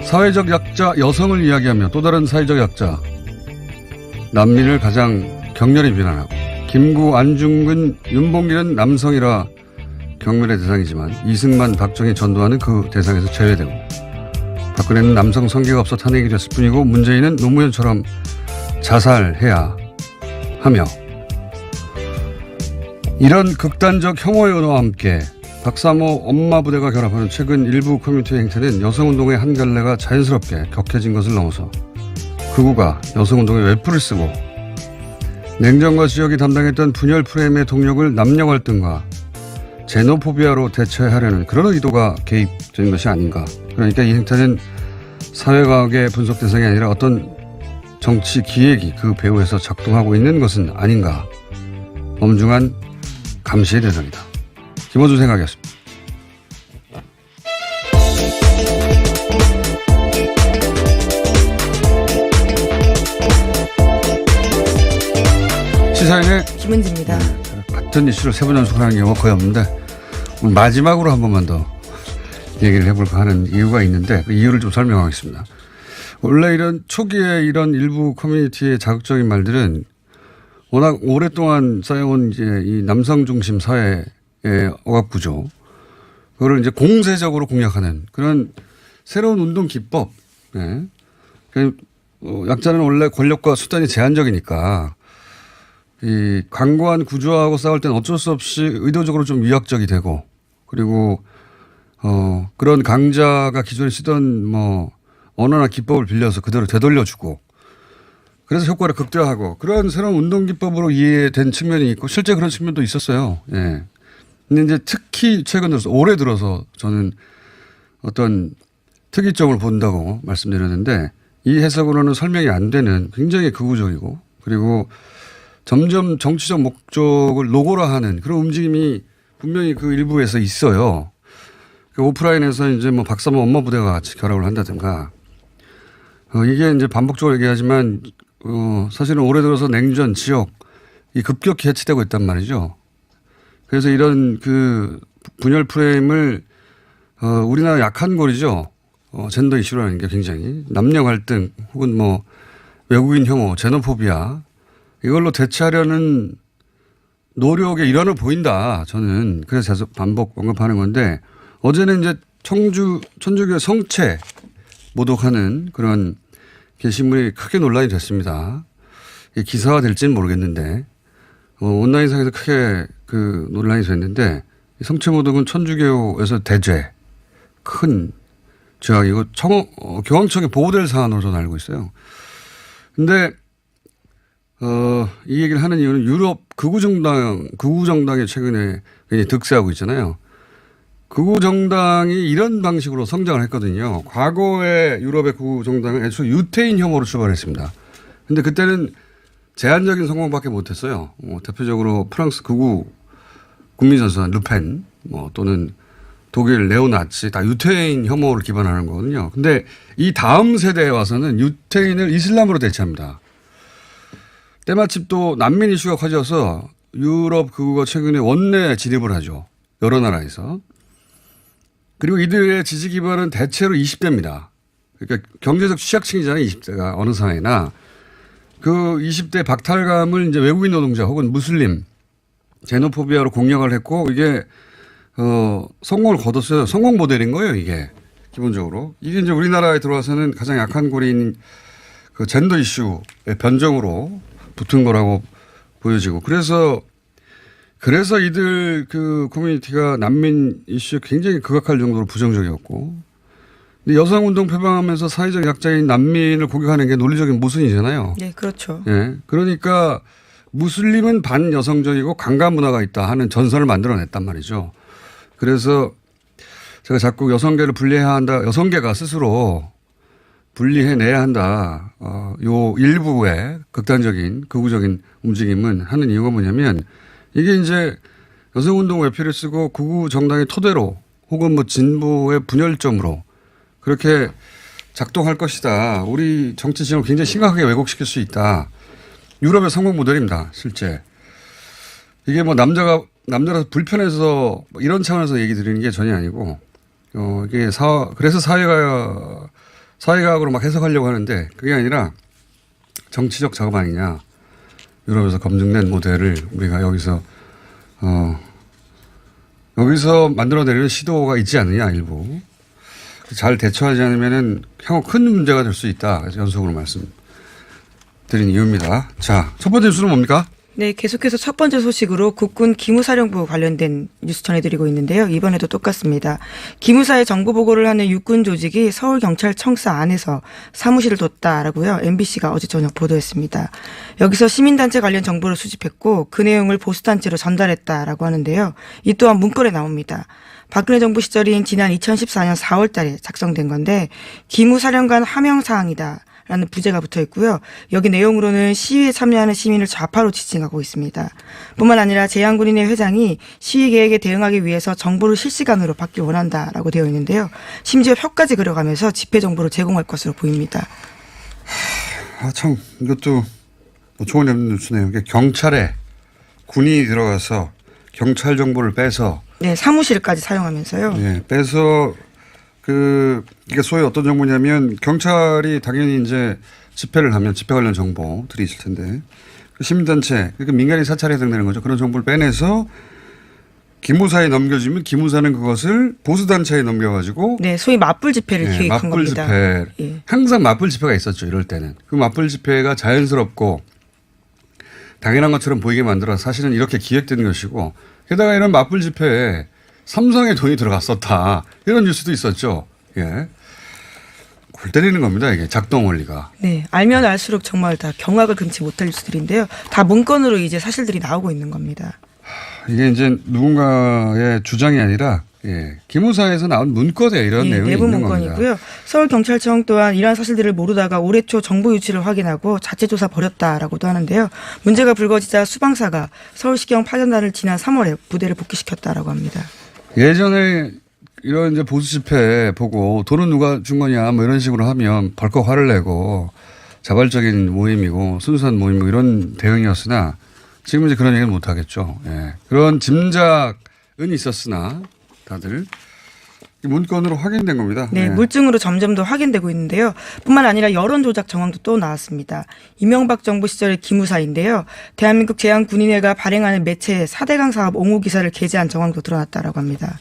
사회적 약자 여성을 이야기하며 또 다른 사회적 약자 난민을 가장 격렬히 비난하고 김구, 안중근, 윤봉길은 남성이라 경멸의 대상이지만 이승만, 박정희 전두환은 그 대상에서 제외되고 박근혜는 남성 성계가 없어 탄핵이 됐을 뿐이고 문재인은 노무현처럼 자살해야 하며 이런 극단적 혐오의 언어와 함께 박사모 엄마 부대가 결합하는 최근 일부 커뮤니티의 행태는 여성운동의 한 갈래가 자연스럽게 격해진 것을 넘어서 극우가 여성운동의 외풀을 쓰고 냉정과 지역이 담당했던 분열 프레임의 동력을 남녀 갈등과 제노포비아로 대체하려는 그런 의도가 개입된 것이 아닌가. 그러니까 이 행태는 사회과학의 분석 대상이 아니라 어떤 정치 기획이 그 배후에서 작동하고 있는 것은 아닌가. 엄중한 감시의 대상이다. 김어준 생각이었습니다. 시사인의 김은지입니다. 같은 이슈를 세 번 연속하는 경우가 거의 없는데 오늘 마지막으로 한 번만 더 얘기를 해볼까 하는 이유가 있는데 그 이유를 좀 설명하겠습니다. 원래 이런 초기에 이런 일부 커뮤니티의 자극적인 말들은 워낙 오랫동안 쌓여온 이제 이 남성 중심 사회의 억압 구조, 그거를 이제 공세적으로 공략하는 그런 새로운 운동 기법. 네. 약자는 원래 권력과 수단이 제한적이니까 이 강고한 구조하고 싸울 때는 어쩔 수 없이 의도적으로 좀 위약적이 되고 그리고 그런 강자가 기존에 쓰던 뭐 언어나 기법을 빌려서 그대로 되돌려주고 그래서 효과를 극대화하고 그런 새로운 운동 기법으로 이해된 측면이 있고 실제 그런 측면도 있었어요. 예. 근데 이제 특히 최근 들어서 올해 들어서 저는 어떤 특이점을 본다고 말씀드렸는데 이 해석으로는 설명이 안 되는 굉장히 극우적이고 그리고 점점 정치적 목적을 노골화하는 그런 움직임이 분명히 그 일부에서 있어요. 오프라인에서 이제 뭐 박사모 엄마 부대가 같이 결합을 한다든가 이게 이제 반복적으로 얘기하지만 사실은 올해 들어서 냉전 지역 이 급격히 해치되고 있단 말이죠. 그래서 이런 그 분열 프레임을 우리나라 약한 고리죠. 젠더 이슈라는 게 굉장히 남녀 갈등 혹은 뭐 외국인 혐오, 제노포비아 이걸로 대체하려는 노력의 일환을 보인다. 저는 그래서 계속 반복 언급하는 건데 어제는 이제 천주교 성체 모독하는 그런 게시물이 크게 논란이 됐습니다. 기사화 될지는 모르겠는데 온라인상에서 크게 그 논란이 됐는데 성체 모독은 천주교에서 대죄 큰 죄악이고 교황청에 보호될 사안으로 저는 알고 있어요. 근데 이 얘기를 하는 이유는 유럽 극우정당이 최근에 굉장히 득세하고 있잖아요. 극우정당이 이런 방식으로 성장을 했거든요. 과거에 유럽의 극우정당은 애초에 유태인 혐오로 출발했습니다. 근데 그때는 제한적인 성공밖에 못했어요. 대표적으로 프랑스 극우 국민선수단 르펜 또는 독일 네오나치 다 유태인 혐오를 기반하는 거거든요. 근데 이 다음 세대에 와서는 유태인을 이슬람으로 대체합니다. 때마침 또 난민 이슈가 커져서 유럽 극우가 최근에 원내 진입을 하죠. 여러 나라에서. 그리고 이들의 지지 기반은 대체로 20대입니다. 그러니까 경제적 취약층이잖아요. 20대가 어느 사회나. 그 20대 박탈감을 이제 외국인 노동자 혹은 무슬림 제노포비아로 공략을 했고 이게 성공을 거뒀어요. 성공 모델인 거예요. 이게 기본적으로. 이게 이제 우리나라에 들어와서는 가장 약한 고리인 그 젠더 이슈의 변정으로 붙은 거라고 보여지고 그래서 이들 그 커뮤니티가 난민 이슈에 굉장히 극악할 정도로 부정적이었고 근데 여성운동 표방하면서 사회적 약자인 난민을 공격하는 게 논리적인 모순이잖아요. 네, 그렇죠. 예. 그러니까 무슬림은 반여성적이고 강간 문화가 있다 하는 전선을 만들어냈단 말이죠. 그래서 제가 자꾸 여성계를 분리해야 한다. 여성계가 스스로 분리해내야 한다. 요 일부의 극단적인 극우적인 움직임은 하는 이유가 뭐냐면 이게 이제 여성운동 외피를 쓰고 극우 정당의 토대로 혹은 뭐 진보의 분열점으로 그렇게 작동할 것이다. 우리 정치 지형을 굉장히 심각하게 왜곡시킬 수 있다. 유럽의 성공 모델입니다. 실제. 이게 뭐 남자라서 불편해서 이런 차원에서 얘기 드리는 게 전혀 아니고 이게 그래서 사회과학으로 막 해석하려고 하는데 그게 아니라 정치적 작업 아니냐. 유럽에서 검증된 모델을 우리가 여기서 만들어내려는 시도가 있지 않느냐 일부. 잘 대처하지 않으면은 향후 큰 문제가 될 수 있다. 그래서 연속으로 말씀드린 이유입니다. 자, 첫 번째 뉴스는 뭡니까? 네, 계속해서 첫 번째 소식으로 국군 기무사령부 관련된 뉴스 전해드리고 있는데요. 이번에도 똑같습니다. 기무사에 정보 보고를 하는 육군 조직이 서울경찰청사 안에서 사무실을 뒀다라고요. MBC가 어제 저녁 보도했습니다. 여기서 시민단체 관련 정보를 수집했고 그 내용을 보수단체로 전달했다라고 하는데요. 이 또한 문건에 나옵니다. 박근혜 정부 시절인 지난 2014년 4월 달에 작성된 건데 기무사령관 하명사항이다. 라는 부제가 붙어 있고요. 여기 내용으로는 시위에 참여하는 시민을 좌파로 지칭하고 있습니다. 뿐만 아니라 제한군인회 회장이 시위 계획에 대응하기 위해서 정보를 실시간으로 받길 원한다라고 되어 있는데요. 심지어 표까지 그려가면서 집회 정보를 제공할 것으로 보입니다. 참 이것도 좋은 뉴스네요. 경찰에 군인이 들어가서 경찰 정보를 빼서 네, 사무실까지 사용하면서요. 네, 빼서 이게 소위 어떤 정보냐면 경찰이 당연히 이제 집회를 하면 집회 관련 정보들이 있을 텐데 시민단체, 그러니까 민간인 사찰에 해당되는 거죠. 그런 정보를 빼내서 기무사에 넘겨주면 기무사는 그것을 보수단체에 넘겨가지고 네, 소위 맞불 집회를 기획한 맞불 겁니다. 집회. 예. 항상 맞불 집회가 있었죠. 이럴 때는. 그 맞불 집회가 자연스럽고 당연한 것처럼 보이게 만들어서 사실은 이렇게 기획된 것이고 게다가 이런 맞불 집회에 삼성의 돈이 들어갔었다. 이런 뉴스도 있었죠. 예. 골 때리는 겁니다. 이게 작동 원리가. 네. 알면 알수록 정말 다 경악을 금치 못할 뉴스들인데요. 다 문건으로 이제 사실들이 나오고 있는 겁니다. 이게 이제 누군가의 주장이 아니라 기무사에서 나온 문건에 이런 내용이 내부 있는 문건이고요. 겁니다. 서울경찰청 또한 이러한 사실들을 모르다가 올해 초 정보 유치를 확인하고 자체 조사 벌였다라고도 하는데요. 문제가 불거지자 수방사가 서울시경 파견단을 지난 3월에 부대를 복귀시켰다라고 합니다. 예전에 이런 이제 보수 집회 보고 돈은 누가 준 거냐 뭐 이런 식으로 하면 벌컥 화를 내고 자발적인 모임이고 순수한 모임이고 이런 대응이었으나 지금 이제 그런 얘기는 못 하겠죠. 예. 그런 짐작은 있었으나 다들 문건으로 확인된 겁니다. 네, 물증으로 점점 더 확인되고 있는데요. 뿐만 아니라 여론조작 정황도 또 나왔습니다. 이명박 정부 시절의 기무사인데요. 대한민국 제한군인회가 발행하는 매체에 4대강 사업 옹호 기사를 게재한 정황도 드러났다라고 합니다.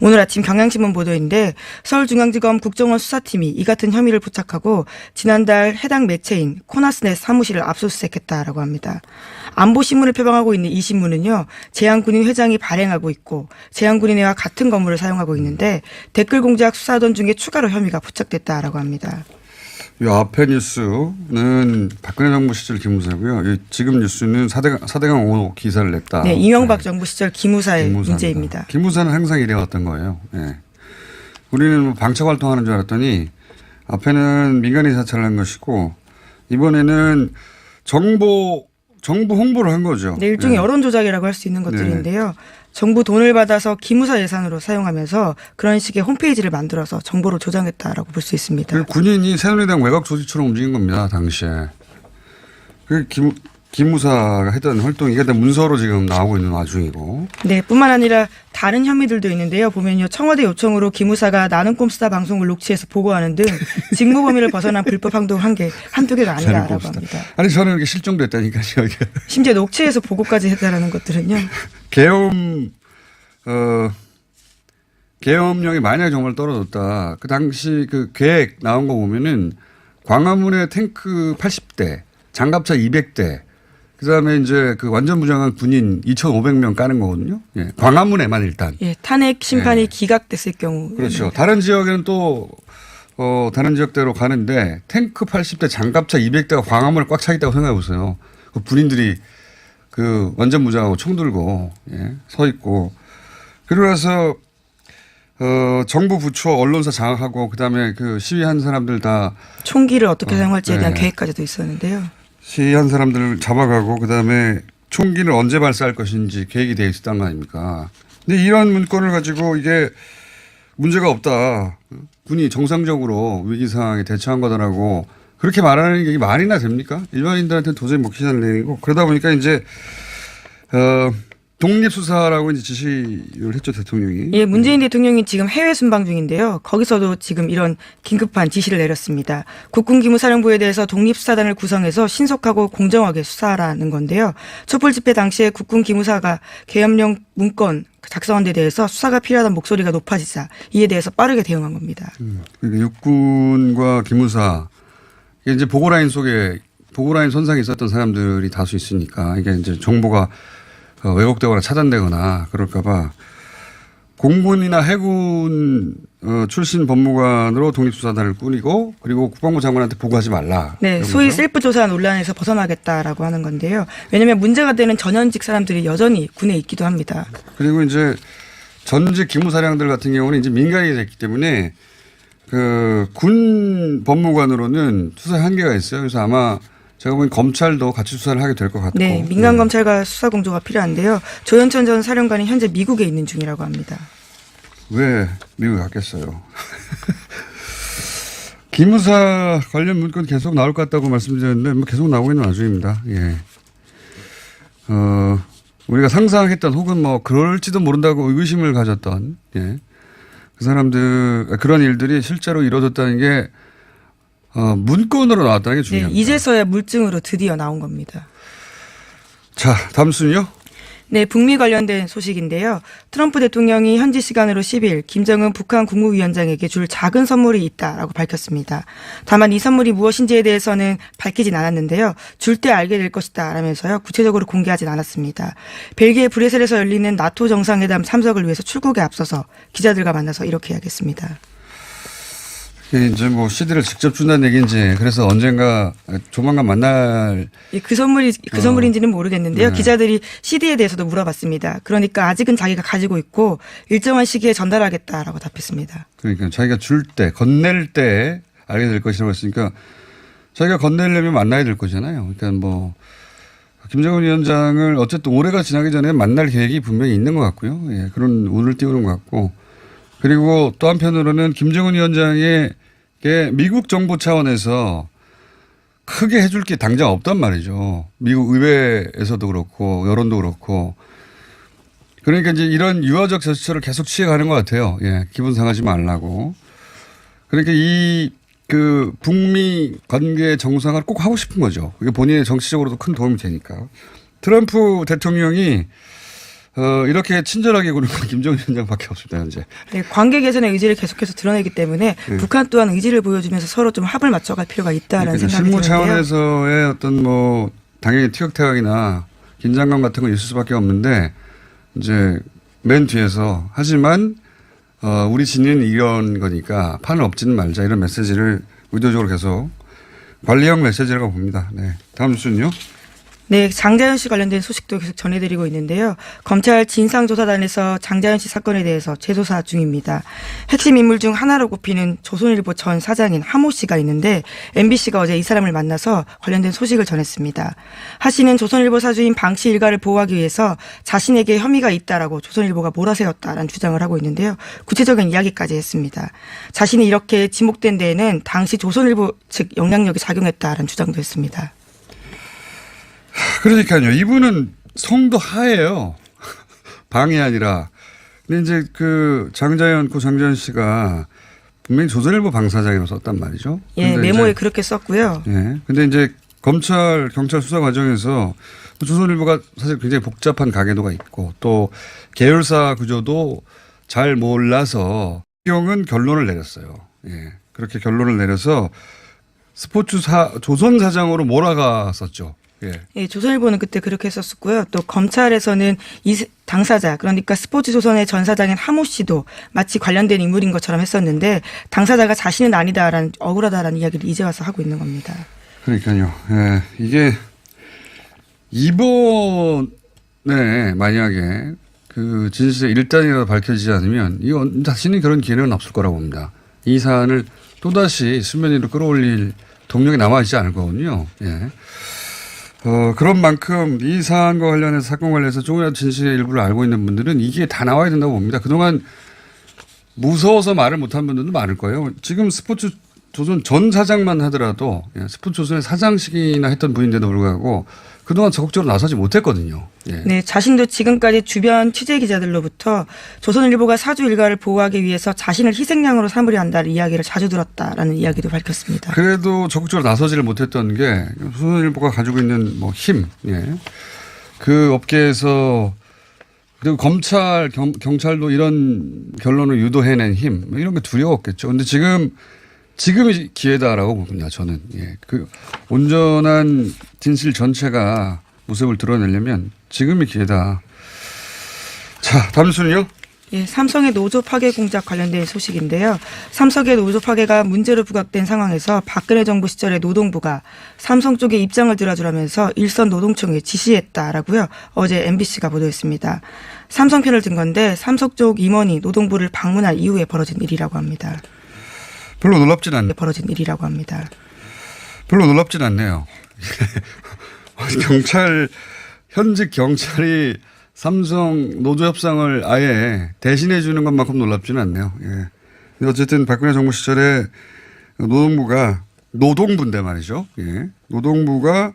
오늘 아침 경향신문 보도인데 서울중앙지검 국정원 수사팀이 이 같은 혐의를 포착하고 지난달 해당 매체인 코나스넷 사무실을 압수수색했다라고 합니다. 안보신문을 표방하고 있는 이 신문은요. 제한군인 회장이 발행하고 있고 제한군인회와 같은 건물을 사용하고 있는데 댓글 공작 수사하던 중에 추가로 혐의가 포착됐다라고 합니다. 이 앞에 뉴스는 박근혜 정부 시절 기무사고요. 지금 뉴스는 4대강 옹호 기사를 냈다. 네, 이명박 정부 시절 기무사의 문제입니다. 기무사는 항상 이래왔던 거예요. 네. 우리는 뭐 방첩 활동하는 줄 알았더니 앞에는 민간인 사찰을 한 것이고 이번에는 정부 홍보를 한 거죠. 네, 일종의 여론조작이라고 할 수 있는 것들인데요. 정부 돈을 받아서 기무사 예산으로 사용하면서 그런 식의 홈페이지를 만들어서 정보를 조장했다라고 볼 수 있습니다. 군인이 새누리당 외곽 조직처럼 움직인 겁니다. 당시에. 기무사가 했던 활동이 이게 문서로 지금 나오고 있는 와중이고. 네, 뿐만 아니라 다른 혐의들도 있는데요. 보면요. 청와대 요청으로 기무사가 나는 꼼 수다 방송을 녹취해서 보고하는 등 직무 범위를 벗어난 불법 행동 한두 개가 아니라고 합니다. 아니 저는 이렇게 실종됐다니까요. 심지어 녹취해서 보고까지 했다라는 것들은요. 계엄령이 만약에 정말 떨어졌다. 그 당시 그 계획 나온 거 보면은 광화문에 탱크 80대, 장갑차 200대, 그 다음에 이제 그 완전 무장한 군인 2,500명 까는 거거든요. 예. 광화문에만 일단. 예, 탄핵 심판이 기각됐을 경우. 그렇죠. 다른 지역에는 또, 다른 지역대로 가는데 탱크 80대, 장갑차 200대가 광화문에 꽉 차 있다고 생각해 보세요. 그 군인들이 그 완전 무장하고 총 들고, 서 있고. 그러고 나서, 정부 부처 언론사 장악하고 그 다음에 그 시위한 사람들 다. 총기를 어떻게 사용할지에 대한 계획까지도 있었는데요. 시위한 사람들을 잡아가고 그다음에 총기를 언제 발사할 것인지 계획이 되어 있었던 거 아닙니까? 근데 이런 문건을 가지고 이게 문제가 없다. 군이 정상적으로 위기 상황에 대처한 거다라고 그렇게 말하는 게 말이나 됩니까? 일반인들한테는 도저히 먹히지 않는 내용이고 그러다 보니까 이제 독립수사라고 이제 지시를 했죠, 대통령이. 예, 문재인 대통령이 지금 해외 순방 중인데요. 거기서도 지금 이런 긴급한 지시를 내렸습니다. 국군기무사령부에 대해서 독립수사단을 구성해서 신속하고 공정하게 수사하라는 건데요. 촛불 집회 당시에 국군기무사가 계엄령 문건 작성한 데 대해서 수사가 필요하다는 목소리가 높아지자 이에 대해서 빠르게 대응한 겁니다. 그러니까 육군과 기무사 이게 이제 보고라인 속에 보고라인 선상에 있었던 사람들이 다수 있으니까 이게 이제 정보가 왜곡되거나 차단되거나 그럴까봐 공군이나 해군 출신 법무관으로 독립수사단을 꾸리고 그리고 국방부 장관한테 보고하지 말라. 네, 소위 셀프 조사 논란에서 벗어나겠다라고 하는 건데요. 왜냐하면 문제가 되는 전현직 사람들이 여전히 군에 있기도 합니다. 그리고 이제 전직 기무사령들 같은 경우는 이제 민간이 됐기 때문에 그 군 법무관으로는 수사에 한계가 있어요. 그래서 아마 제가 보기엔 검찰도 같이 수사를 하게 될 것 같고. 네, 민간 검찰과 수사 공조가 필요한데요. 조현천 전 사령관이 현재 미국에 있는 중이라고 합니다. 왜 미국에 갔겠어요. 기무사 관련 문건 계속 나올 것 같다고 말씀드렸는데 뭐 계속 나오고 있는 와중입니다. 예. 우리가 상상했던 혹은 뭐 그럴지도 모른다고 의구심을 가졌던 예. 그 사람들 그런 일들이 실제로 이루어졌다는 게 문건으로 나왔다는 게 중요합니다. 네, 이제서야 물증으로 드디어 나온 겁니다. 자, 다음 순요. 네, 북미 관련된 소식인데요. 트럼프 대통령이 현지 시간으로 10일 김정은 북한 국무위원장에게 줄 작은 선물이 있다라고 밝혔습니다. 다만 이 선물이 무엇인지에 대해서는 밝히진 않았는데요. 줄 때 알게 될 것이다 라면서요. 구체적으로 공개하진 않았습니다. 벨기에 브뤼셀에서 열리는 나토 정상회담 참석을 위해서 출국에 앞서서 기자들과 만나서 이렇게 이야기했습니다. 이제 뭐 CD를 직접 준다는 얘기인지 그래서 언젠가 조만간 만날 그 선물인지는 모르겠는데요. 네. 기자들이 CD에 대해서도 물어봤습니다. 그러니까 아직은 자기가 가지고 있고 일정한 시기에 전달하겠다라고 답했습니다. 그러니까 자기가 줄 때 건넬 때 알게 될 것이라고 했으니까 자기가 건네려면 만나야 될 거잖아요. 그러니까 뭐 김정은 위원장을 어쨌든 올해가 지나기 전에 만날 계획이 분명히 있는 것 같고요. 예, 그런 운을 띄우는 것 같고 그리고 또 한편으로는 김정은 위원장의 미국 정부 차원에서 크게 해줄 게 당장 없단 말이죠. 미국 의회에서도 그렇고 여론도 그렇고. 그러니까 이제 이런 유화적 제스처를 계속 취해가는 것 같아요. 예, 기분 상하지 말라고. 그러니까 그 북미 관계 정상을 꼭 하고 싶은 거죠. 그게 본인의 정치적으로도 큰 도움이 되니까. 트럼프 대통령이 이렇게 친절하게 구는 건 김정은 위원장밖에 없습니다, 현재. 네, 관계 개선의 의지를 계속해서 드러내기 때문에 네. 북한 또한 의지를 보여주면서 서로 좀 합을 맞춰갈 필요가 있다라는 그러니까 생각이 실무 드는데요. 차원에서의 어떤 뭐 당연히 티격태격이나 긴장감 같은 건 있을 수밖에 없는데 이제 맨 뒤에서 하지만 우리 진위는 이런 거니까 판을 엎지는 말자 이런 메시지를 의도적으로 계속 관리형 메시지라고 봅니다. 네, 다음 뉴스는요. 네, 장자연 씨 관련된 소식도 계속 전해드리고 있는데요. 검찰 진상조사단에서 장자연 씨 사건에 대해서 재조사 중입니다. 핵심 인물 중 하나로 꼽히는 조선일보 전 사장인 하모 씨가 있는데 MBC가 어제 이 사람을 만나서 관련된 소식을 전했습니다. 하 씨는 조선일보 사주인 방 씨 일가를 보호하기 위해서 자신에게 혐의가 있다라고 조선일보가 몰아세웠다라는 주장을 하고 있는데요. 구체적인 이야기까지 했습니다. 자신이 이렇게 지목된 데에는 당시 조선일보 측 영향력이 작용했다라는 주장도 했습니다. 그러니까요. 이분은 성도 하예요. 방이 아니라. 근데 이제 그 장자연 씨가 분명히 조선일보 방사장이라고 썼단 말이죠. 예, 메모에 그렇게 썼고요. 예. 근데 이제 경찰 수사 과정에서 조선일보가 사실 굉장히 복잡한 가계도가 있고 또 계열사 구조도 잘 몰라서 경은 결론을 내렸어요. 예. 그렇게 결론을 내려서 조선 사장으로 몰아갔었죠. 예. 예, 조선일보는 그때 그렇게 했었고요. 또 검찰에서는 이 당사자 그러니까 스포츠조선의 전 사장인 하모 씨도 마치 관련된 인물인 것처럼 했었는데 당사자가 자신은 아니다라는 억울하다라는 이야기를 이제 와서 하고 있는 겁니다. 그러니까요. 예. 이게 이번에 만약에 그 진실의 일단이라도 밝혀지지 않으면 이건 다시는 그런 기회는 없을 거라고 봅니다. 이 사안을 또다시 수면 위로 끌어올릴 동력이 남아있지 않을 거거든요. 예. 그런 만큼 이 사안과 관련해서 사건 관련해서 조금이라도 진실의 일부를 알고 있는 분들은 이게 다 나와야 된다고 봅니다. 그동안 무서워서 말을 못한 분들도 많을 거예요. 지금 스포츠 스포츠조선 전 사장만 하더라도 스포츠조선의 사장식이나 했던 분인데도 불구하고 그동안 적극적으로 나서지 못했거든요. 예. 네, 자신도 지금까지 주변 취재 기자들로부터 조선일보가 사주 일가를 보호하기 위해서 자신을 희생양으로 삼으려 한다는 이야기를 자주 들었다라는 이야기도 밝혔습니다. 그래도 적극적으로 나서지를 못했던 게 조선일보가 가지고 있는 뭐 힘, 예. 그 업계에서 그리고 검찰, 경찰도 이런 결론을 유도해낸 힘, 뭐 이런 게 두려웠겠죠. 근데 지금이 기회다라고 봅니다. 저는. 예. 그 온전한 진실 전체가 모습을 드러내려면 지금이 기회다. 자, 다음 순위요. 예, 삼성의 노조 파괴 공작 관련된 소식인데요. 삼성의 노조 파괴가 문제로 부각된 상황에서 박근혜 정부 시절에 노동부가 삼성 쪽에 입장을 들어주라면서 일선 노동청에 지시했다라고요. 어제 MBC가 보도했습니다. 삼성 편을 든 건데 삼성 쪽 임원이 노동부를 방문한 이후에 벌어진 일이라고 합니다. 별로 놀랍진 않네요. 벌어진 일이라고 합니다. 별로 놀랍진 않네요. 현직 경찰이 삼성 노조 협상을 아예 대신해 주는 것만큼 놀랍지는 않네요. 예. 근데 어쨌든 박근혜 정부 시절에 노동부인데 말이죠. 예. 노동부가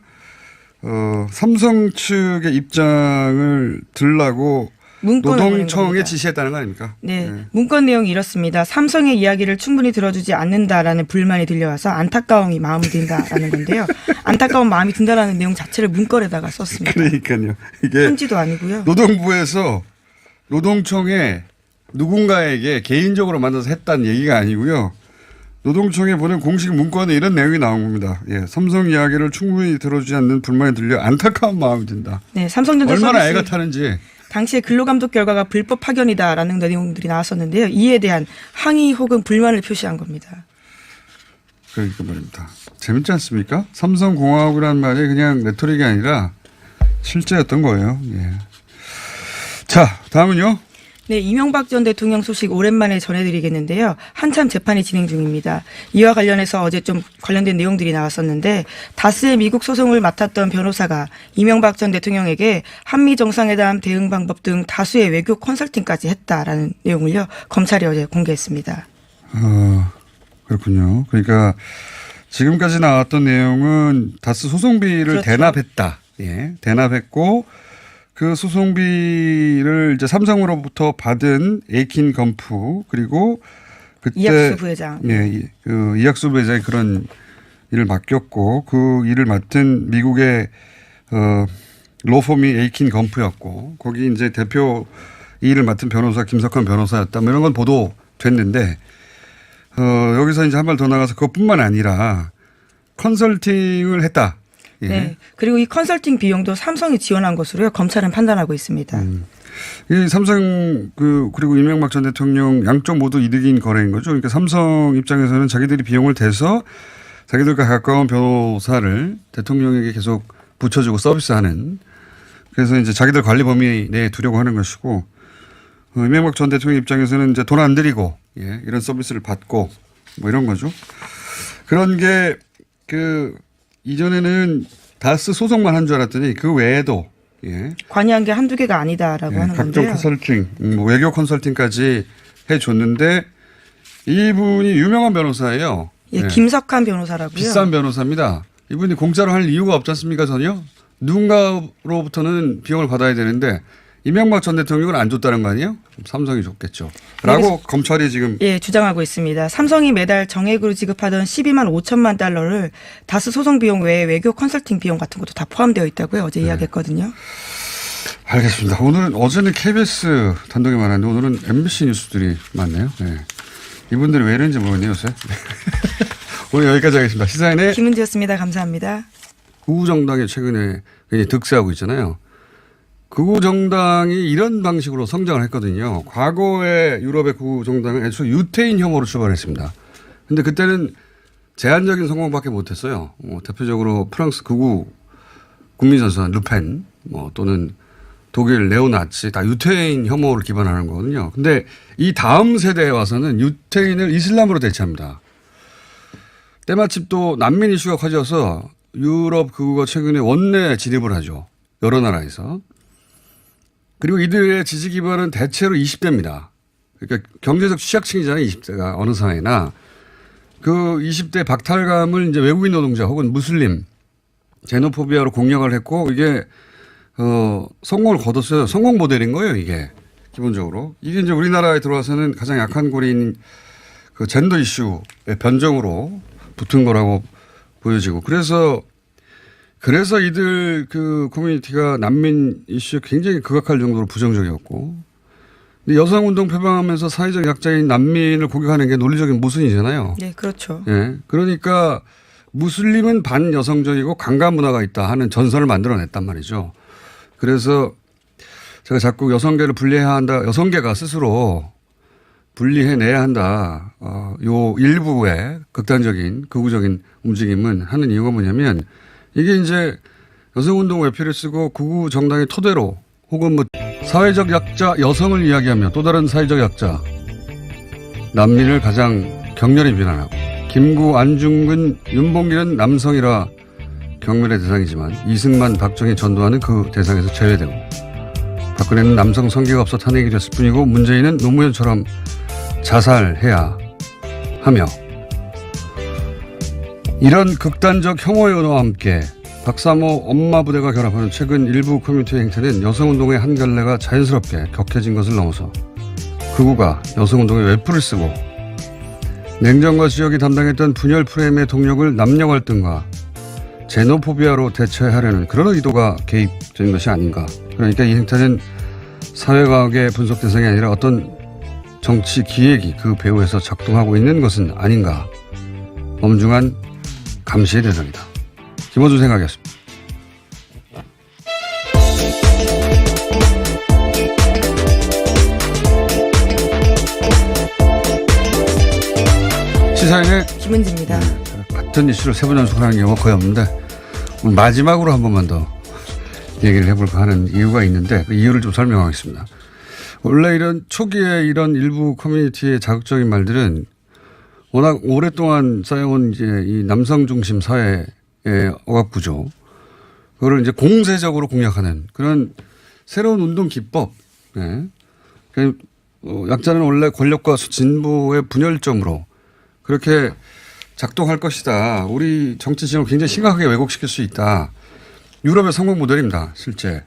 삼성 측의 입장을 들라고 노동청에 지시했다는 거 아닙니까? 네. 네. 문건 내용이 이렇습니다. 삼성의 이야기를 충분히 들어주지 않는다라는 불만이 들려와서 안타까움이 마음이 든다라는 건데요. 안타까운 마음이 든다라는 내용 자체를 문건에다가 썼습니다. 그러니까요. 이게 편지도 아니고요. 노동부에서 노동청에 누군가에게 개인적으로 만나서 했다는 얘기가 아니고요. 노동청에 보낸 공식 문건에 이런 내용이 나온 겁니다. 예, 삼성 이야기를 충분히 들어주지 않는 불만이 들려 안타까운 마음이 든다. 네, 삼성전자 얼마나 애가 타는지. 당시의 근로감독 결과가 불법 파견이다라는 내용들이 나왔었는데요. 이에 대한 항의 혹은 불만을 표시한 겁니다. 그러니까 말입니다. 재밌지 않습니까? 삼성공화국이라는 말이 그냥 레토릭이 아니라 실제였던 거예요. 예. 자, 다음은요. 네, 이명박 전 대통령 소식 오랜만에 전해드리겠는데요. 한참 재판이 진행 중입니다. 이와 관련해서 어제 좀 관련된 내용들이 나왔었는데 다스의 미국 소송을 맡았던 변호사가 이명박 전 대통령에게 한미 정상회담 대응 방법 등 다수의 외교 컨설팅까지 했다라는 내용을요. 검찰이 어제 공개했습니다. 그렇군요. 그러니까 지금까지 나왔던 내용은 다스 소송비를 그렇죠. 대납했다. 예, 대납했고 그 소송비를 이제 삼성으로부터 받은 에이킨 건프 그리고 그때 이학수 부회장. 예, 그 이학수 부회장이 그런 일을 맡겼고 그 일을 맡은 미국의 로펌이 에이킨 건프였고 거기 이제 대표 이 일을 맡은 변호사 김석환 변호사였다. 뭐 이런 건 보도됐는데 여기서 이제 한 발 더 나가서 그것뿐만 아니라 컨설팅을 했다. 예. 네. 그리고 이 컨설팅 비용도 삼성이 지원한 것으로요. 검찰은 판단하고 있습니다. 이 삼성 그리고 이명박 전 대통령 양쪽 모두 이득인 거래인 거죠. 그러니까 삼성 입장에서는 자기들이 비용을 대서 자기들과 가까운 변호사를 대통령에게 계속 붙여주고 서비스하는 그래서 이제 자기들 관리 범위 내에 두려고 하는 것이고 이명박 전 대통령 입장에서는 이제 돈 안 들이고 예, 이런 서비스를 받고 뭐 이런 거죠. 그런 게 이전에는 다스 소송만 한 줄 알았더니 그 외에도 예. 관여한 게 한두 개가 아니다라고 예, 하는 각종 건데요. 컨설팅, 외교 컨설팅까지 해줬는데 이분이 유명한 변호사예요. 예, 예. 김석환 변호사라고요. 비싼 변호사입니다. 이분이 공짜로 할 이유가 없지 않습니까 전혀? 누군가로부터는 비용을 받아야 되는데 이명박 전 대통령은 안 줬다는 거 아니에요? 삼성이 줬겠죠. 라고 검찰이 지금. 예, 주장하고 있습니다. 삼성이 매달 정액으로 지급하던 12만 5천만 달러를 다스 소송 비용 외에 외교 컨설팅 비용 같은 것도 다 포함되어 있다고요. 어제 이야기했거든요. 알겠습니다. 어제는 KBS 단독이 많았는데 오늘은 MBC 뉴스들이 많네요. 네. 이분들이 왜 이런지 모르겠네요 요새. 오늘 여기까지 하겠습니다. 시사인의 김은지였습니다. 감사합니다. 구정당이 최근에 굉장히 득세하고 있잖아요. 극우정당이 이런 방식으로 성장을 했거든요. 과거에 유럽의 극우정당은 애초에 유태인 혐오로 출발했습니다. 그런데 그때는 제한적인 성공밖에 못했어요. 대표적으로 프랑스 극우 국민선수단 르펜 또는 독일 네오나치 다 유태인 혐오를 기반하는 거거든요. 그런데 이 다음 세대에 와서는 유태인을 이슬람으로 대체합니다. 때마침 또 난민 이슈가 커져서 유럽 극우가 최근에 원내 진입을 하죠. 여러 나라에서. 그리고 이들의 지지 기반은 대체로 20대입니다. 그러니까 경제적 취약층이잖아요. 20대가 어느 사회나. 그 20대 박탈감을 이제 외국인 노동자 혹은 무슬림 제노포비아로 공략을 했고 이게 성공을 거뒀어요. 성공 모델인 거예요, 이게. 기본적으로. 이게 이제 우리나라에 들어와서는 가장 약한 고리인 그 젠더 이슈의 변정으로 붙은 거라고 보여지고. 그래서 이들 그 커뮤니티가 난민 이슈에 굉장히 극악할 정도로 부정적이었고. 근데 여성운동 표방하면서 사회적 약자인 난민을 공격하는 게 논리적인 모순이잖아요. 네, 그렇죠. 예. 그러니까 무슬림은 반여성적이고 강간 문화가 있다 하는 전선을 만들어냈단 말이죠. 그래서 제가 자꾸 여성계를 분리해야 한다. 여성계가 스스로 분리해내야 한다. 요 일부의 극단적인 극우적인 움직임은 하는 이유가 뭐냐면 이게 이제 여성운동 외표를 쓰고 극우 정당의 토대로 혹은 뭐 사회적 약자 여성을 이야기하며 또 다른 사회적 약자 난민을 가장 격렬히 비난하고 김구, 안중근, 윤봉길은 남성이라 경멸의 대상이지만 이승만, 박정희 전두환은 그 대상에서 제외되고 박근혜는 남성 성기가 없어 탄핵이 됐을 뿐이고 문재인은 노무현처럼 자살해야 하며 이런 극단적 혐오의 언어와 함께 박사모 엄마 부대가 결합하는 최근 일부 커뮤니티의 행태는 여성운동의 한 갈래가 자연스럽게 격해진 것을 넘어서 극우가 여성운동의 외표를 쓰고 냉정과 지역이 담당했던 분열 프레임의 동력을 남녀 갈등과 제노포비아로 대체하려는 그런 의도가 개입된 것이 아닌가. 그러니까 이 행태는 사회과학의 분석 대상이 아니라 어떤 정치 기획이 그 배후에서 작동하고 있는 것은 아닌가. 엄중한 감시의 대상이다. 김원준 생각이었습니다. 시사인의 김은지입니다. 같은 이슈를 세 번 연속하는 경우가 거의 없는데 오늘 마지막으로 한 번만 더 얘기를 해볼까 하는 이유가 있는데 그 이유를 좀 설명하겠습니다. 원래 이런 초기에 이런 일부 커뮤니티의 자극적인 말들은 워낙 오랫동안 쌓여온 이제 이 남성 중심 사회의 억압 구조, 그거를 이제 공세적으로 공략하는 그런 새로운 운동 기법. 네. 약자는 원래 권력과 진보의 분열점으로 그렇게 작동할 것이다. 우리 정치 지형을 굉장히 심각하게 왜곡시킬 수 있다. 유럽의 성공 모델입니다. 실제.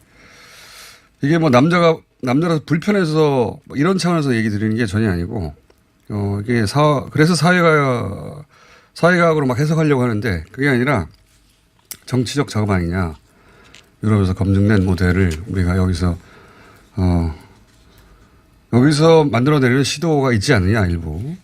이게 뭐 남자라서 불편해서 뭐 이런 차원에서 얘기 드리는 게 전혀 아니고, 이게 그래서 사회과학으로 막 해석하려고 하는데 그게 아니라 정치적 작업 아니냐. 유럽에서 검증된 모델을 우리가 여기서 만들어내려는 시도가 있지 않느냐, 일부.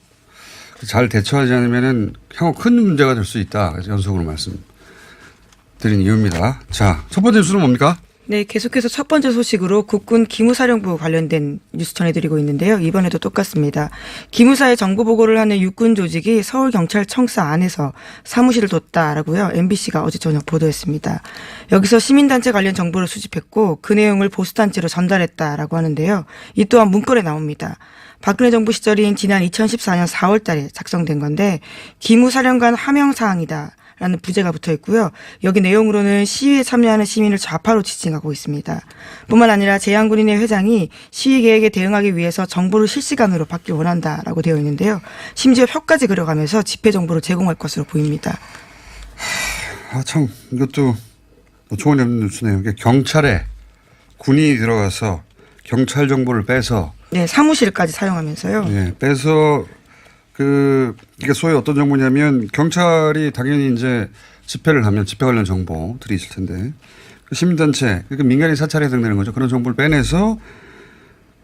잘 대처하지 않으면은 향후 큰 문제가 될 수 있다. 그래서 연속으로 말씀드린 이유입니다. 자, 첫 번째 뉴스는 뭡니까? 네, 계속해서 첫 번째 소식으로 국군 기무사령부 관련된 뉴스 전해드리고 있는데요. 이번에도 똑같습니다. 기무사에 정보보고를 하는 육군 조직이 서울경찰청사 안에서 사무실을 뒀다라고요. MBC가 어제 저녁 보도했습니다. 여기서 시민단체 관련 정보를 수집했고 그 내용을 보수단체로 전달했다라고 하는데요. 이 또한 문건에 나옵니다. 박근혜 정부 시절인 지난 2014년 4월 달에 작성된 건데 기무사령관 하명사항이다. 라는 부제가 붙어 있고요. 여기 내용으로는 시위에 참여하는 시민을 좌파로 지칭하고 있습니다. 뿐만 아니라 제한군인회 회장이 시위 계획에 대응하기 위해서 정보를 실시간으로 받길 원한다라고 되어 있는데요. 심지어 표까지 그려가면서 집회 정보를 제공할 것으로 보입니다. 참 이것도 좋은 뉴스네요. 경찰에 군인이 들어가서 경찰 정보를 빼서 네, 사무실까지 사용하면서요. 네, 빼서 이게 소위 어떤 정보냐면 경찰이 당연히 이제 집회를 하면 집회 관련 정보들이 있을 텐데 시민단체, 그러니까 민간인 사찰에 해당되는 거죠. 그런 정보를 빼내서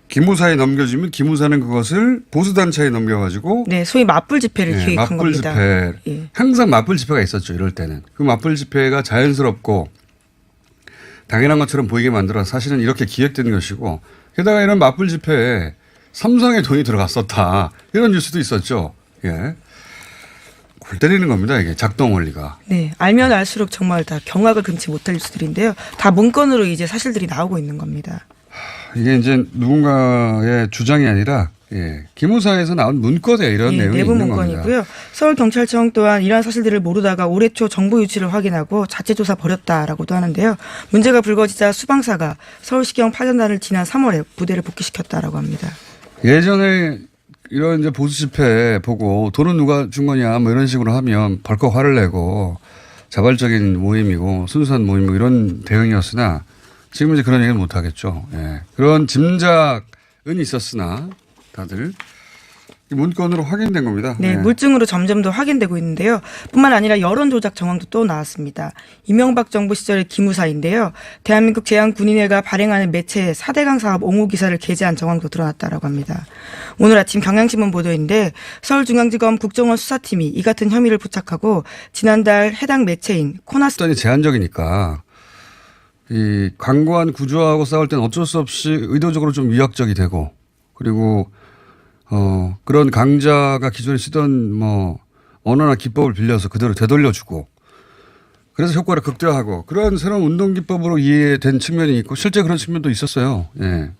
기무사에 넘겨주면 기무사는 그것을 보수단체에 넘겨가지고 네, 소위 맞불 집회를 기획한 맞불 겁니다. 집회. 예. 항상 맞불 집회가 있었죠. 이럴 때는. 그 맞불 집회가 자연스럽고 당연한 것처럼 보이게 만들어서 사실은 이렇게 기획된 것이고 게다가 이런 맞불 집회에 삼성의 돈이 들어갔었다. 이런 뉴스도 있었죠. 예. 골 때리는 겁니다. 이게 작동 원리가. 네. 알면 알수록 정말 다 경악을 금치 못할 뉴스들인데요. 다 문건으로 이제 사실들이 나오고 있는 겁니다. 이게 이제 누군가의 주장이 아니라 기무사에서 나온 문건에 이런 내용이 내부 있는 문건이고요. 겁니다. 서울경찰청 또한 이러한 사실들을 모르다가 올해 초 정보 유치를 확인하고 자체 조사 벌였다라고도 하는데요. 문제가 불거지자 수방사가 서울시경 파견단을 지난 3월에 부대를 복귀시켰다라고 합니다. 예전에 이런 이제 보수 집회 보고 돈은 누가 준 거냐 뭐 이런 식으로 하면 벌컥 화를 내고 자발적인 모임이고 순수한 모임이고 이런 대응이었으나 지금 이제 그런 얘기는 못 하겠죠. 예. 그런 짐작은 있었으나 다들 문건으로 확인된 겁니다. 네, 예. 물증으로 점점 더 확인되고 있는데요. 뿐만 아니라 여론 조작 정황도 또 나왔습니다. 이명박 정부 시절의 기무사인데요. 대한민국 제한군인회가 발행하는 매체 4대강 사업 옹호 기사를 게재한 정황도 드러났다라고 합니다. 오늘 아침 경향신문 보도인데 서울중앙지검 국정원 수사팀이 이 같은 혐의를 포착하고 지난달 해당 매체인 코나스 수단이 제한적이니까 이 강고한 구조하고 싸울 때는 어쩔 수 없이 의도적으로 좀 위약적이 되고 그리고 그런 강자가 기존에 쓰던 뭐 언어나 기법을 빌려서 그대로 되돌려주고 그래서 효과를 극대화하고 그런 새로운 운동 기법으로 이해된 측면이 있고 실제 그런 측면도 있었어요. 예.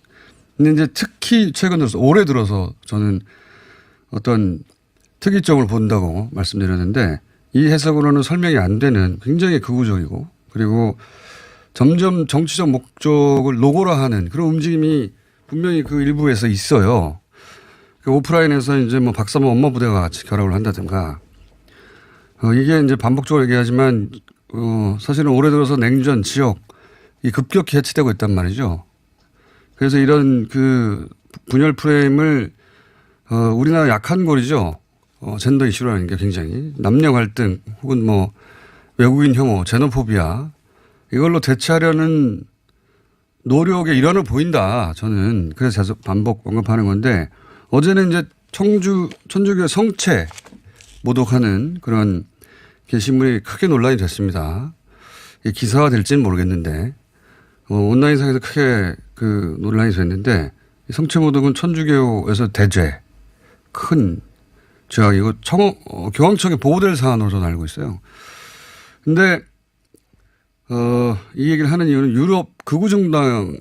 근데 이제 특히 최근 들어서 올해 들어서 저는 어떤 특이점을 본다고 말씀드렸는데 이 해석으로는 설명이 안 되는 굉장히 극우적이고 그리고 점점 정치적 목적을 노골화하는 그런 움직임이 분명히 그 일부에서 있어요. 오프라인에서 이제 뭐 박사모 엄마 부대와 같이 결합을 한다든가 이게 이제 반복적으로 얘기하지만 사실은 올해 들어서 냉전 지역이 급격히 해치되고 있단 말이죠. 그래서 이런 그 분열 프레임을 우리나라 약한 고리죠. 젠더 이슈라는 게 굉장히 남녀 갈등 혹은 뭐 외국인 혐오, 제노포비아 이걸로 대체하려는 노력의 일환을 보인다. 저는 그래서 계속 반복 언급하는 건데 어제는 이제 천주교 성체 모독하는 그런 게시물이 크게 논란이 됐습니다. 기사화 될지는 모르겠는데 온라인상에서 크게 그 논란이 됐는데 성체 모독은 천주교에서 대죄 큰 죄악이고 교황청에 보호될 사안으로 저는 알고 있어요. 근데 이 얘기를 하는 이유는 유럽 극우 정당